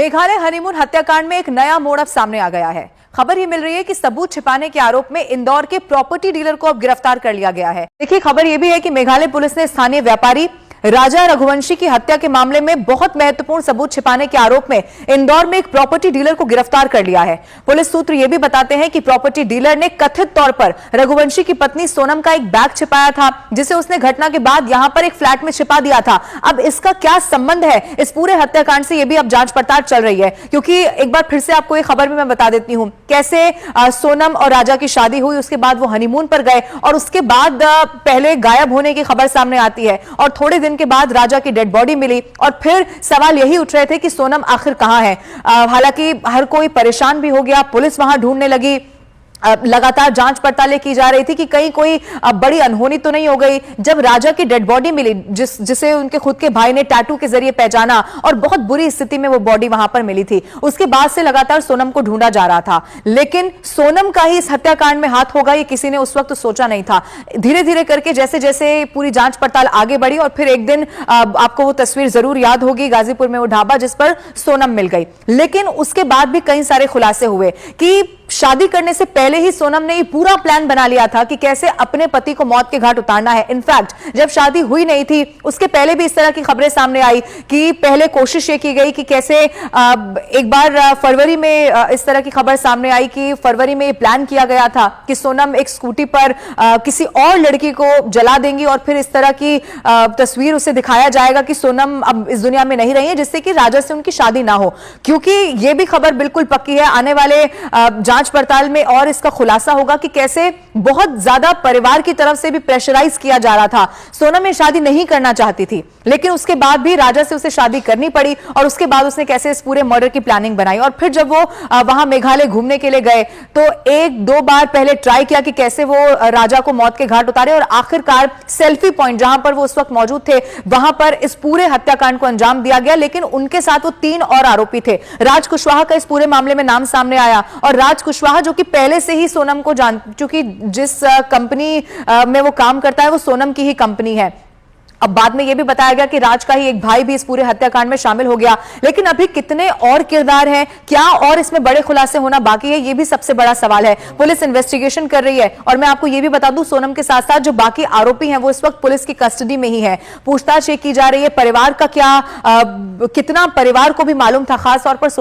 Meghalaya honeymoon हत्याकांड में एक नया मोड़ अब सामने आ गया है। खबर ये मिल रही है कि सबूत छिपाने के आरोप में इंदौर के प्रॉपर्टी डीलर को अब गिरफ्तार कर लिया गया है। देखिए, खबर ये भी है कि मेघालय पुलिस ने स्थानीय व्यापारी राजा रघुवंशी की हत्या के मामले में बहुत महत्वपूर्ण सबूत छिपाने के आरोप में इंदौर में एक प्रॉपर्टी डीलर को गिरफ्तार कर लिया है। पुलिस सूत्र यह भी बताते हैं कि प्रॉपर्टी डीलर ने कथित तौर पर रघुवंशी की पत्नी सोनम का एक बैग छिपाया था, जिसे उसने घटना के बाद यहां पर एक फ्लैट में छिपा दिया था। अब इसका क्या संबंध है इस पूरे हत्याकांड से, यह भी अब जांच पड़ताल चल रही है। क्योंकि एक बार फिर से आपको एक खबर भी मैं बता देती हूं, कैसे सोनम और राजा की शादी हुई, उसके बाद वो हनीमून पर गए और उसके बाद पहले गायब होने की खबर सामने आती है और थोड़े दिन के बाद राजा की डेड बॉडी मिली और फिर सवाल यही उठ रहे थे कि सोनम आखिर कहां है। हालांकि हर कोई परेशान भी हो गया, पुलिस वहां ढूंढने लगी, लगातार जांच पड़तालें की जा रही थी कि कहीं कोई बड़ी अनहोनी तो नहीं हो गई। जब राजा की डेड बॉडी मिली, जिसे उनके खुद के भाई ने टैटू के जरिए पहचाना और बहुत बुरी स्थिति में वो बॉडी वहां पर मिली थी, उसके बाद से लगातार सोनम को ढूंढा जा रहा था। लेकिन सोनम का ही इस हत्याकांड में हाथ होगा, ये किसी ने उस वक्त सोचा नहीं था। धीरे धीरे करके जैसे जैसे पूरी जांच पड़ताल आगे बढ़ी और फिर एक दिन आपको वो तस्वीर जरूर याद होगी, गाजीपुर में वो ढाबा जिस पर सोनम मिल गई। लेकिन उसके बाद भी कई सारे खुलासे हुए कि शादी करने से पहले ही सोनम ने ये पूरा प्लान बना लिया था कि कैसे अपने पति को मौत के घाट उतारना है। इनफैक्ट जब शादी हुई नहीं थी उसके पहले भी इस तरह की खबरें सामने आई कि पहले कोशिश ये की गई कि कैसे एक बार फरवरी में इस तरह की खबर सामने आई कि फरवरी में ये प्लान किया गया था कि सोनम एक स्कूटी पर किसी और लड़की को जला देंगी और फिर इस तरह की तस्वीर उसे दिखाया जाएगा कि सोनम अब इस दुनिया में नहीं रही है, जिससे कि राजा से उनकी शादी ना हो। क्योंकि ये भी खबर बिल्कुल पक्की है, आने वाले जांच पड़ताल में और इसका खुलासा होगा कि कैसे बहुत ज्यादा परिवार की तरफ से भी प्रेशराइज किया जा रहा था। सोनम ये शादी नहीं करना चाहती थी, लेकिन उसके बाद भी राजा से उसे शादी करनी पड़ी और उसके बाद उसने कैसे इस पूरे मर्डर की प्लानिंग बनाई। और फिर जब वो वहां मेघालय घूमने के लिए गए तो एक दो बार पहले ट्राई किया कि कैसे वो राजा को मौत के घाट उतारे और आखिरकार सेल्फी पॉइंट जहां पर वो उस वक्त मौजूद थे वहां पर इस पूरे हत्याकांड को अंजाम दिया गया। लेकिन उनके साथ वो 3 और आरोपी थे। राज कुशवाहा का इस पूरे मामले में नाम सामने आया और राज कुशवाहा जो कि पहले से ही सोनम को चूंकि जिस कंपनी में वो काम करता है वो सोनम की ही कंपनी है। अब बाद में यह भी बताया गया कि राज का ही एक भाई भी इस पूरे हत्याकांड में शामिल हो गया। लेकिन अभी कितने और किरदार हैं, क्या और इसमें बड़े खुलासे होना बाकी है, यह भी सबसे बड़ा सवाल है। पुलिस इन्वेस्टिगेशन कर रही है और मैं आपको यह भी बता दूं, सोनम के साथ साथ जो बाकी आरोपी हैं वो इस वक्त पुलिस की कस्टडी में ही है। पूछताछ ये की जा रही है परिवार का क्या कितना परिवार को भी मालूम था, खासतौर पर सोनम